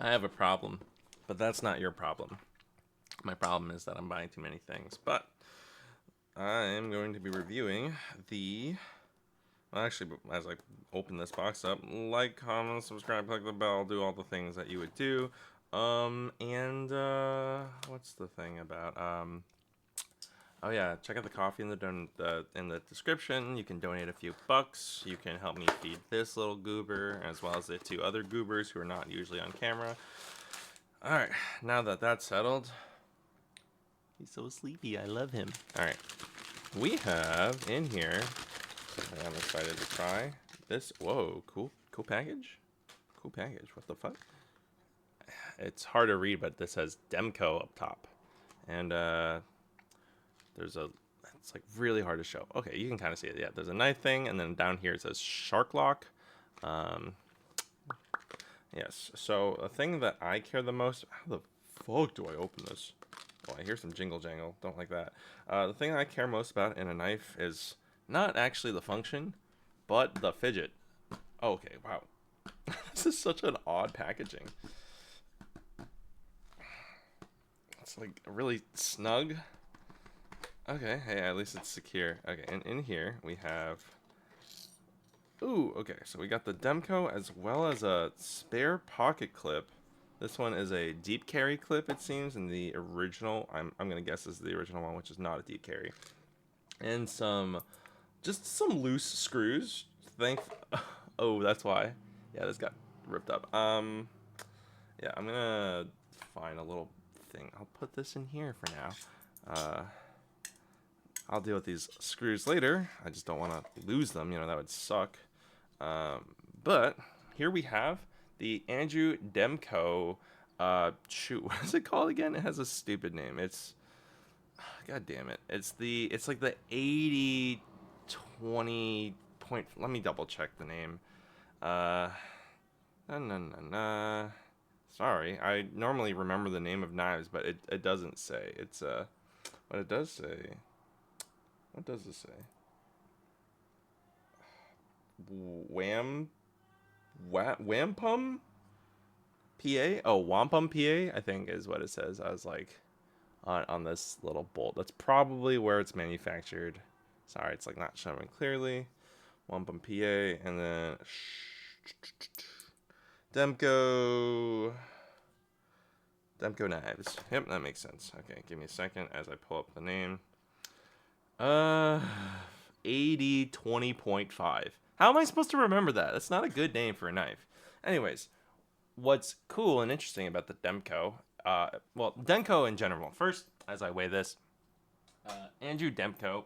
I have a problem, but that's not your problem. My problem is that I'm buying too many things. But I am going to be reviewing the. Well, actually, as I open this box up, like, comment, subscribe, click the bell, do all the things that you would do. What's the thing about? Oh yeah, check out the coffee in the description. You can donate a few bucks. You can help me feed this little goober as well as the two other goobers who are not usually on camera. All right, now that that's settled, he's so sleepy. I love him. All right, we have in here. I'm excited to try this. Whoa, cool package. Cool package. What the fuck? It's hard to read, but this says Demco up top, and there's a. It's like really hard to show. Okay, you can kind of see it. Yeah, there's a knife thing, and then down here it says Shark Lock. Yes. So a thing that I care the most. How the fuck do I open this? Oh, I hear some jingle jangle. Don't like that. The thing I care most about in a knife is not actually the function, but the fidget. Oh, okay, wow. This is such an odd packaging. It's like really snug. Okay, hey, at least it's secure. Okay, and in here we have. Ooh, okay, so we got the Demco as well as a spare pocket clip. This one is a deep carry clip, it seems, and the original, I'm gonna guess this is the original one, which is not a deep carry. And just some loose screws. Oh, that's why. Yeah, this got ripped up. Yeah, I'm gonna find a little thing. I'll put this in here for now. I'll deal with these screws later. I just don't want to lose them. You know, that would suck. But here we have the Andrew Demco. Shoot, what is it called again? It has a stupid name. It's God damn it. It's like the 80-20 point. Let me double check the name. Uh, no. Sorry, I normally remember the name of knives, but it doesn't say. It's what it does say. What does it say? Wampum PA? Oh, Wampum PA, I think is what it says. I was like on this little bolt. That's probably where it's manufactured. Sorry, it's like not showing clearly. Wampum PA, and then Demco knives. Yep, that makes sense. Okay, give me a second as I pull up the name. Uh 80-20.5. How am I supposed to remember that? That's not a good name for a knife. Anyways, what's cool and interesting about the Demco, well, Demco in general. First, as I weigh this, Andrew Demco,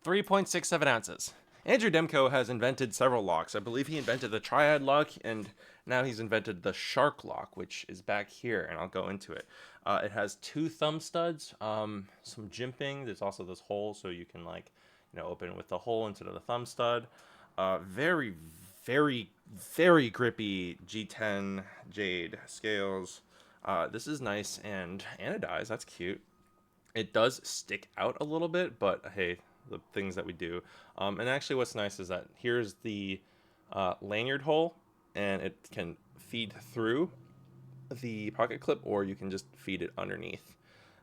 3.67 ounces. Andrew Demco has invented several locks. I believe he invented the triad lock, and now he's invented the shark lock, which is back here, and I'll go into it. It has two thumb studs, some jimping. There's also this hole, so you can open it with the hole instead of the thumb stud. Very, very, very grippy G10 jade scales. This is nice and anodized. That's cute. It does stick out a little bit, but hey, the things that we do. And actually what's nice is that here's the lanyard hole, and it can feed through the pocket clip, or you can just feed it underneath.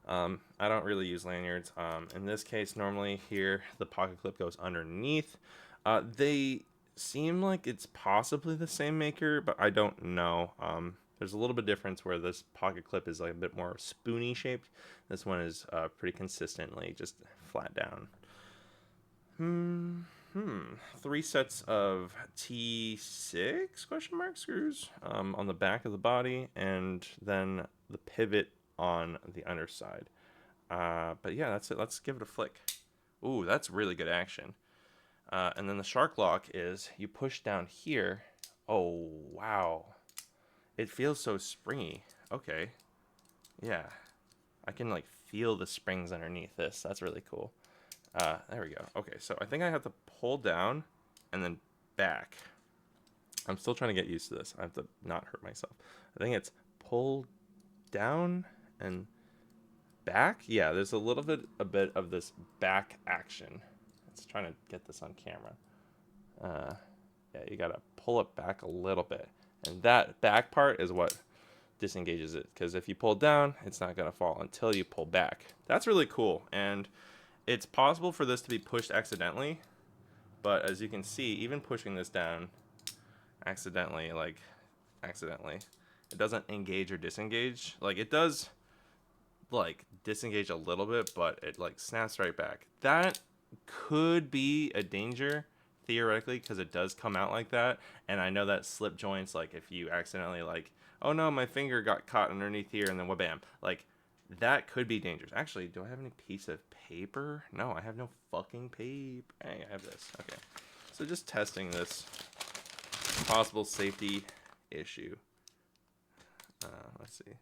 I don't really use lanyards. In this case, normally here, the pocket clip goes underneath. They seem like it's possibly the same maker, but I don't know. There's a little bit of difference where this pocket clip is like a bit more spoony shaped. This one is pretty consistently just flat down. 3 sets of T6 question mark screws on the back of the body, and then the pivot on the underside. But yeah, that's it. Let's give it a flick. Ooh, that's really good action. And then the shark lock is you push down here. Oh, wow. It feels so springy. Okay. Yeah. I can like feel the springs underneath this. That's really cool. There we go. Okay, so I think I have to pull down and then back. I'm still trying to get used to this. I have to not hurt myself. I think it's pull down and back. Yeah, there's a bit of this back action. Let's try to get this on camera. Yeah, you gotta pull it back a little bit, and that back part is what disengages it. Because if you pull down, it's not gonna fall until you pull back. That's really cool, and it's possible for this to be pushed accidentally. But as you can see, even pushing this down accidentally, it doesn't engage or disengage. Like it does, like disengage a little bit, but it like snaps right back. That could be a danger theoretically because it does come out like that. And I know that slip joints, like if you accidentally like, oh no, my finger got caught underneath here, and then whabam, like that could be dangerous. Actually, do I have any piece of paper? No, I have no fucking paper. Hey, I have this. Okay, so just testing this possible safety issue. Let's see.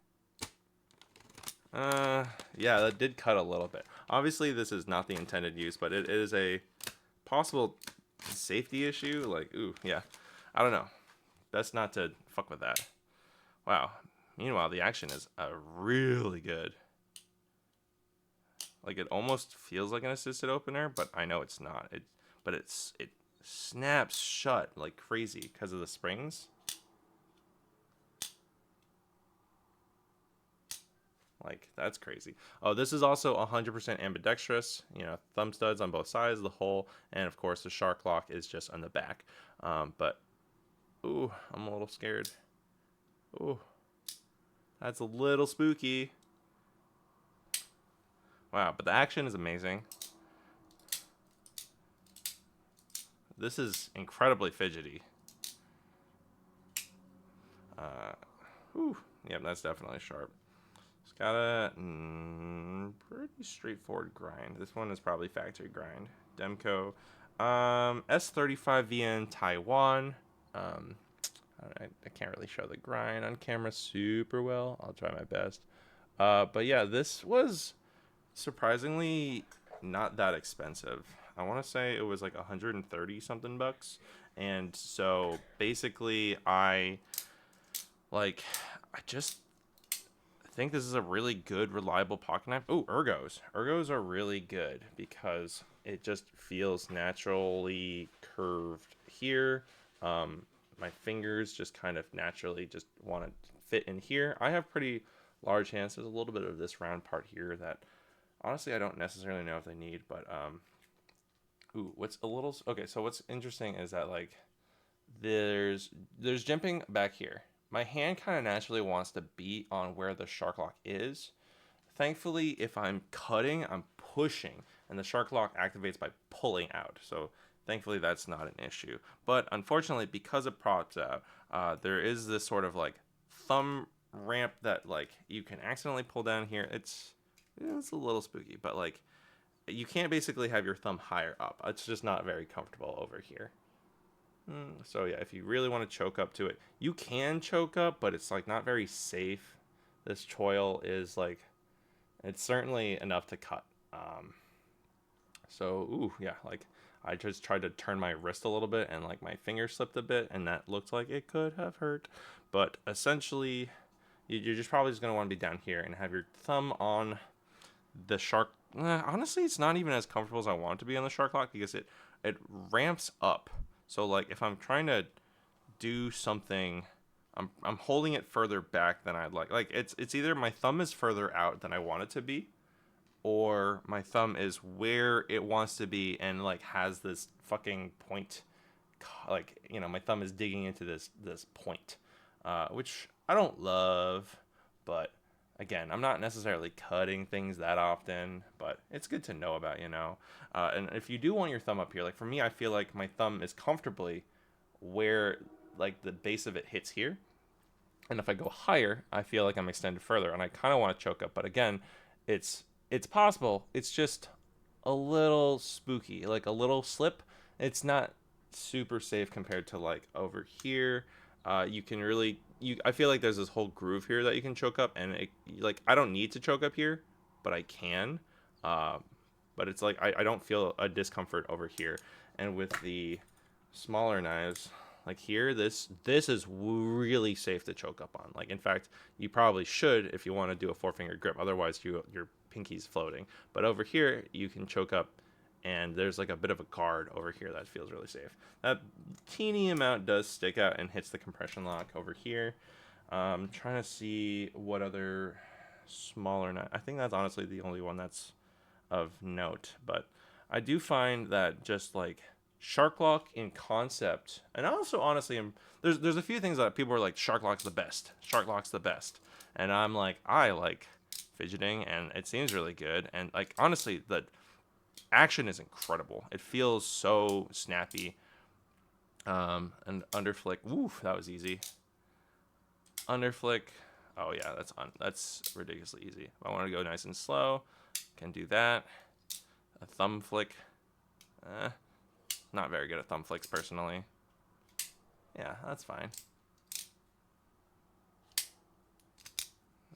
Yeah, that did cut a little bit. Obviously, this is not the intended use, but it is a possible safety issue. Like, ooh, yeah. I don't know. Best not to fuck with that. Wow. Meanwhile, the action is really good. Like, it almost feels like an assisted opener, but I know it's not. It snaps shut like crazy because of the springs. Like, that's crazy. Oh, this is also 100% ambidextrous. You know, thumb studs on both sides of the hole. And, of course, the shark lock is just on the back. But, ooh, I'm a little scared. Ooh, that's a little spooky. Wow, but the action is amazing. This is incredibly fidgety. Ooh, yep, that's definitely sharp. It's got a pretty straightforward grind. This one is probably factory grind. Demco. S35VN Taiwan. I can't really show the grind on camera super well. I'll try my best. But yeah, this was surprisingly not that expensive. I want to say it was like 130 something bucks. And so basically I just think this is a really good, reliable pocket knife. Oh, ergos. Ergos are really good because it just feels naturally curved here. My fingers just kind of naturally just want to fit in here. I have pretty large hands. There's a little bit of this round part here that honestly I don't necessarily know if they need, but ooh, what's a little okay, so what's interesting is that like there's jimping back here. My hand kind of naturally wants to be on where the shark lock is. Thankfully, if I'm cutting, I'm pushing, and the shark lock activates by pulling out. So thankfully, that's not an issue. But unfortunately, because it props out, there is this sort of like thumb ramp that like you can accidentally pull down here. It's a little spooky, but like you can't basically have your thumb higher up. It's just not very comfortable over here. So yeah, if you really want to choke up to it, you can choke up, but it's like not very safe. This choil is like, it's certainly enough to cut. So ooh, yeah, like I just tried to turn my wrist a little bit and like my finger slipped a bit and that looked like it could have hurt. But essentially, you're just probably just gonna want to be down here and have your thumb on the shark. Honestly, it's not even as comfortable as I want it to be on the shark lock because it ramps up. So like if I'm trying to do something, I'm holding it further back than I'd like. Like it's either my thumb is further out than I want it to be, or my thumb is where it wants to be and like has this fucking point. Like you know, my thumb is digging into this point, which I don't love, but again, I'm not necessarily cutting things that often, but it's good to know about, you know. And if you do want your thumb up here, like for me, I feel like my thumb is comfortably where like the base of it hits here. And if I go higher, I feel like I'm extended further, and I kind of want to choke up. But again, it's possible. It's just a little spooky, like a little slip. It's not super safe compared to like over here. You can really I feel like there's this whole groove here that you can choke up, and like I don't need to choke up here, but I can. Uh, but it's like I don't feel a discomfort over here. And with the smaller knives, like here, this is really safe to choke up on. Like in fact, you probably should if you want to do a 4-finger grip. Otherwise, your pinky's floating. But over here, you can choke up and there's like a bit of a guard over here that feels really safe. That teeny amount does stick out and hits the compression lock over here. Trying to see what other smaller knife. I think that's honestly the only one that's of note, but I do find that just like shark lock in concept, and also honestly, there's a few things that people are like, shark lock's the best, shark lock's the best, and I'm like, I like fidgeting, and it seems really good, and like honestly, the action is incredible. It feels so snappy. And underflick, woof, that was easy. Underflick, oh yeah, that's ridiculously easy. If I want to go nice and slow, can do that. A thumb flick, not very good at thumb flicks personally. Yeah, that's fine.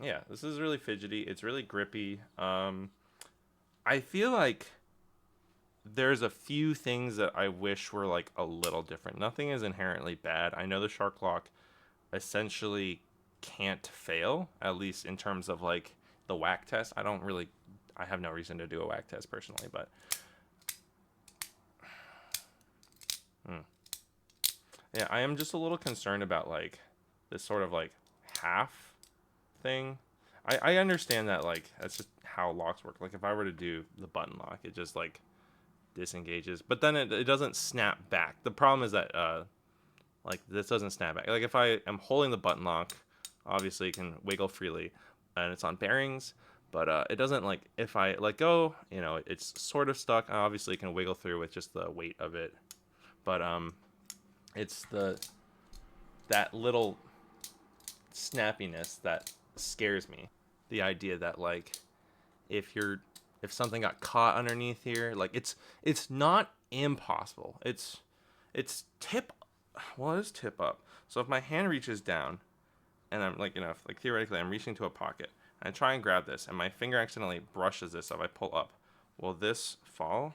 Yeah, this is really fidgety. It's really grippy. I feel like there's a few things that I wish were like a little different. Nothing is inherently bad. I know the shark lock essentially can't fail, at least in terms of like the whack test. I have no reason to do a whack test personally, but yeah, I am just a little concerned about like this sort of like half thing. I understand that like that's just how locks work. Like if I were to do the button lock, it just like disengages, but then it doesn't snap back. The problem is that like this doesn't snap back. Like if I am holding the button lock, obviously it can wiggle freely, and it's on bearings, but it doesn't, like if I let go, you know, it's sort of stuck. Obviously it can wiggle through with just the weight of it, but it's that little snappiness that scares me. The idea that like if something got caught underneath here, like it's not impossible. It's tip, well, it is tip up. So if my hand reaches down and I'm like, you know, like theoretically I'm reaching to a pocket and I try and grab this and my finger accidentally brushes this if I pull up, will this fall?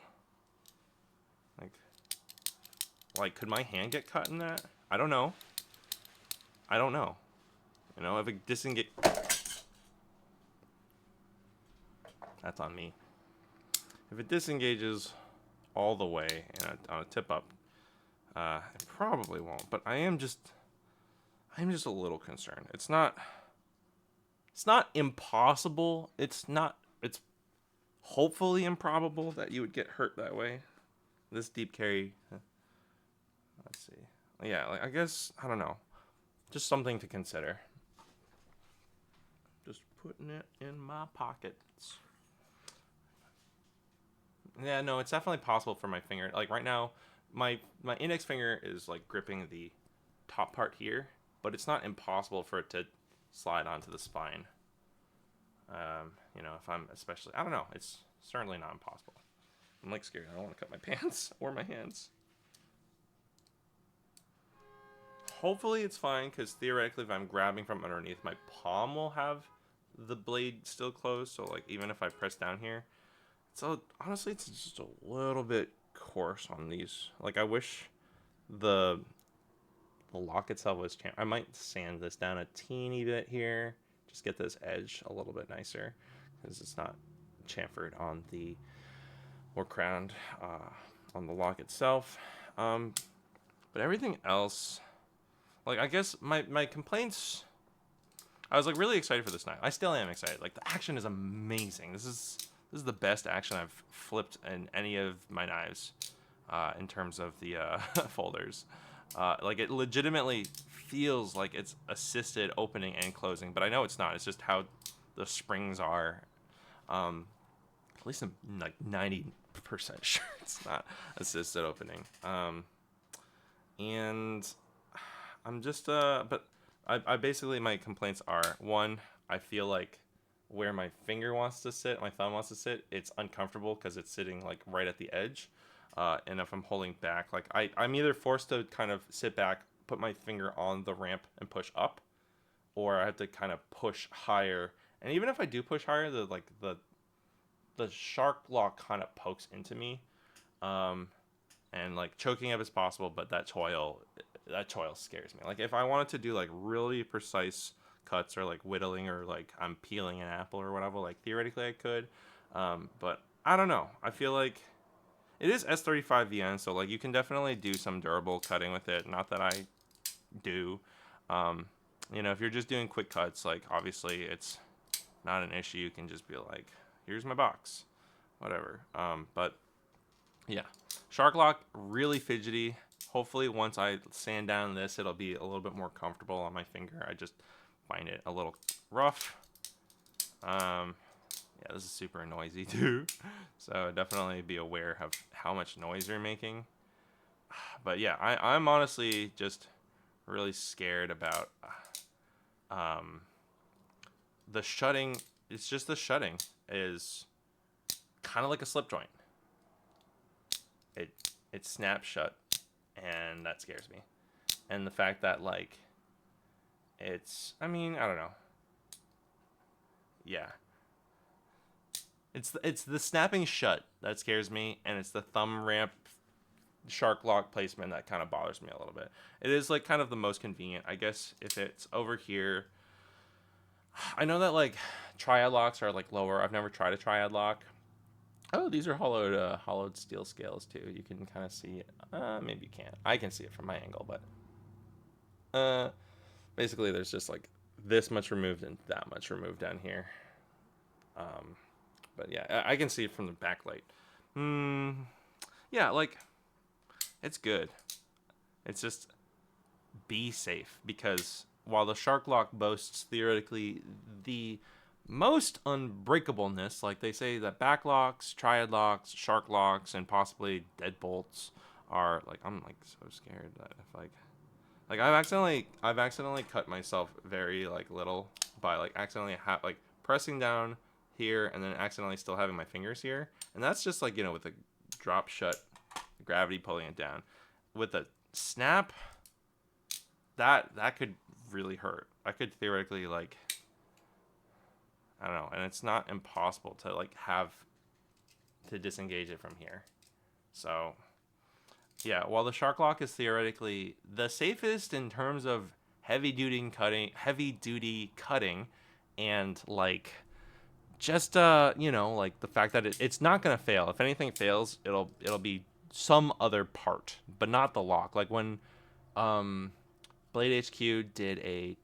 Like could my hand get cut in that? I don't know. I don't know. You know, if it disengage, that's on me. If it disengages all the way on a tip up, it probably won't. But I'm just a little concerned. It's not impossible. It's hopefully improbable that you would get hurt that way. This deep carry, let's see. Yeah, like I guess, I don't know. Just something to consider. Just putting it in my pockets. Yeah, no, it's definitely possible for my finger. Like right now, my index finger is like gripping the top part here, but it's not impossible for it to slide onto the spine. You know, if I'm especially, I don't know, it's certainly not impossible. I'm like scared. I don't want to cut my pants or my hands. Hopefully it's fine, because theoretically if I'm grabbing from underneath, my palm will have the blade still closed. So like even if I press down here, so honestly it's just a little bit coarse on these. Like I wish the lock itself was I might sand this down a teeny bit here, just get this edge a little bit nicer, because it's not chamfered on the, or crowned on the lock itself. But everything else, like I guess my complaints, I was like really excited for this knife. I still am excited. Like the action is amazing. This is the best action I've flipped in any of my knives, in terms of the folders. Like it legitimately feels like it's assisted opening and closing, but I know it's not. It's just how the springs are. At least I'm like 90% sure it's not assisted opening. And I'm just but I basically, my complaints are, one, I feel like where my finger wants to sit, my thumb wants to sit, it's uncomfortable because it's sitting like right at the edge. And if I'm holding back, like I'm either forced to kind of sit back, put my finger on the ramp and push up, or I have to kind of push higher. And even if I do push higher, the shark lock kind of pokes into me, and like choking up is possible, but that choil scares me. Like if I wanted to do like really precise cuts, or like whittling, or like I'm peeling an apple or whatever, like theoretically I could, but I don't know. I feel like It is S35VN, so like you can definitely do some durable cutting with it. Not that I do. Um, you know, if you're just doing quick cuts, like obviously it's not an issue. You can just be like, here's my box, whatever. But yeah, Shark Lock, really fidgety. Hopefully once I sand down this, it'll be a little bit more comfortable on my finger. I just find it a little rough. Yeah, this is super noisy too. So definitely be aware of how much noise you're making. But yeah, I'm honestly just really scared about um, the shutting. It's just the shutting is kind of like a slip joint. It it snaps shut, and that scares me. And the fact that like I mean, I don't know. Yeah, it's the snapping shut that scares me, and it's the thumb ramp Shark Lock placement that kind of bothers me a little bit. It is like kind of the most convenient, I guess. If it's over here, I know that like triad locks are like lower. I've never tried a triad lock. Oh, these are hollowed steel scales too. You can kind of see it. Maybe you can't. I can see it from my angle, but uh, basically there's just like this much removed and that much removed down here. Um, but yeah, I can see it from the backlight. Yeah, like it's good. It's just be safe, because while the Shark Lock boasts theoretically the most unbreakableness, like they say that backlocks, triad locks, shark locks, and possibly deadbolts are like, I'm like so scared that if like I've accidentally cut myself very like little by like accidentally like pressing down here and then accidentally still having my fingers here, and that's just like, you know, with a drop shut, gravity pulling it down. With a snap, that could really hurt. I could theoretically like, I don't know, and it's not impossible to like have to disengage it from here. So yeah, while the Shark Lock is theoretically the safest in terms of heavy duty cutting, and like just you know, like the fact that it's not gonna fail. If anything fails, it'll be some other part, but not the lock. Like when um Blade HQ did a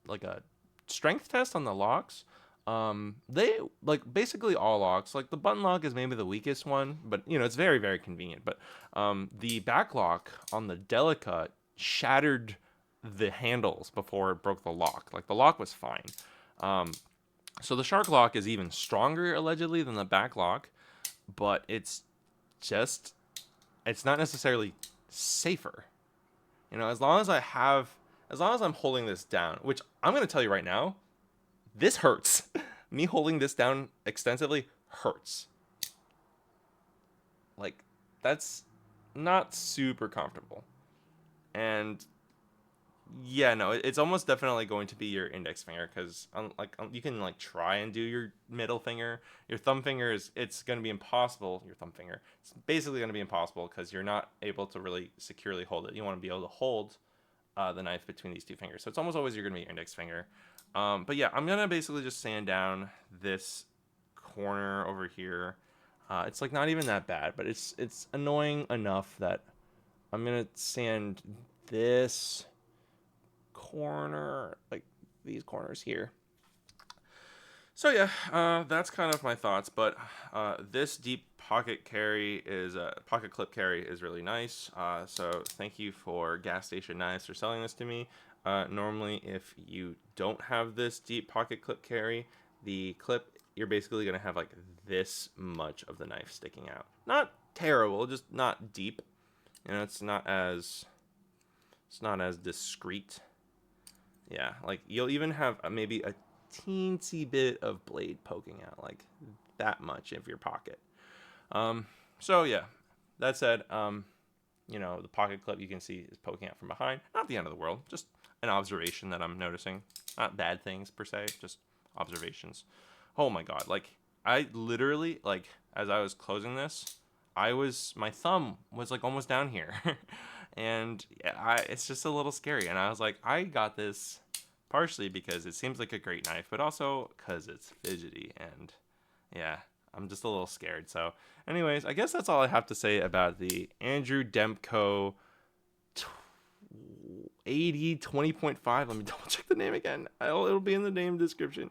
like a strength test on the locks. They like basically all locks. Like the button lock is maybe the weakest one, but you know it's very very convenient. But the back lock on the Delica shattered the handles before it broke the lock. Like the lock was fine. So the Shark Lock is even stronger allegedly than the back lock, but just it's not necessarily safer. You know, as long as I'm holding this down, which I'm going to tell you right now, this hurts. Me holding this down extensively hurts. Like, that's not super comfortable. And yeah, no, it's almost definitely going to be your index finger, because you can like try and do your middle finger. Your thumb finger it's going to be impossible. Your thumb finger, it's basically going to be impossible because you're not able to really securely hold it. You want to be able to hold the knife between these two fingers. So it's almost always you're going to be your index finger. But yeah, I'm going to basically just sand down this corner over here. It's like not even that bad, but it's annoying enough that I'm going to sand this corner, like these corners here. So yeah, that's kind of my thoughts. But this deep pocket clip carry is really nice. So thank you for Gas Station Knives for selling this to me. Normally, if you don't have this deep pocket clip carry, the clip, you're basically gonna have like this much of the knife sticking out. Not terrible, just not deep. You know, it's not as discreet. Yeah, like you'll even have maybe a teensy bit of blade poking out, like that much of your pocket. So yeah, that said, you know, the pocket clip you can see is poking out from behind. Not the end of the world, just an observation that I'm noticing. Not bad things per se, just observations. Oh my god, like I literally, like as I was closing this, my thumb was like almost down here. And it's just a little scary. And I was like, I got this partially because it seems like a great knife, but also because it's fidgety. And yeah, I'm just a little scared. So, anyways, I guess that's all I have to say about the Andrew Demko 80 20.5. Let me double check the name again. It'll be in the name description.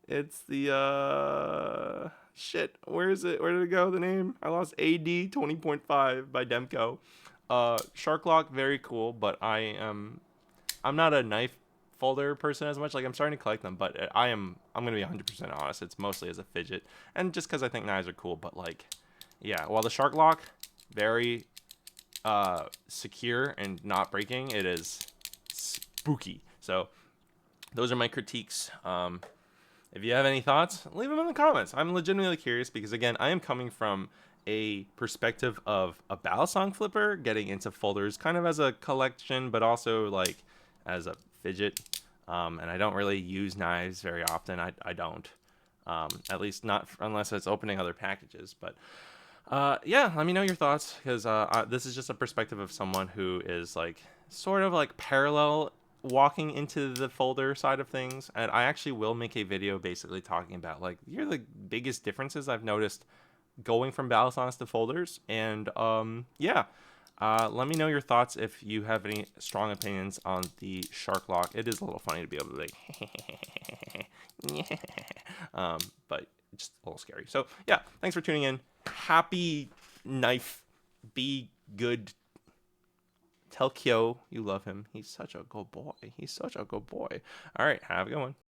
It's the shit. Where is it? Where did it go? The name? I lost. AD 20.5 by Demko. Shark Lock, very cool, but I'm not a knife folder person as much. Like, I'm starting to collect them, but I'm gonna be 100% honest. It's mostly as a fidget, and just because I think knives are cool. But like, yeah. While the Shark Lock, very secure and not breaking, it is spooky. So those are my critiques. If you have any thoughts, leave them in the comments. I'm legitimately curious because, again, I am coming from a perspective of a Balisong flipper getting into folders kind of as a collection, but also like as a fidget. And I don't really use knives very often. I don't. At least not unless it's opening other packages. But yeah, let me know your thoughts, because this is just a perspective of someone who is like sort of like parallel walking into the folder side of things. And I actually will make a video basically talking about like, here are the biggest differences I've noticed going from Balisongs to folders. And yeah, let me know your thoughts if you have any strong opinions on the Shark Lock. It is a little funny to be able to like but just a little scary. So yeah, thanks for tuning in. Happy knife. Be good. Tell Kyo you love him. He's such a good boy. He's such a good boy. All right, have a good one.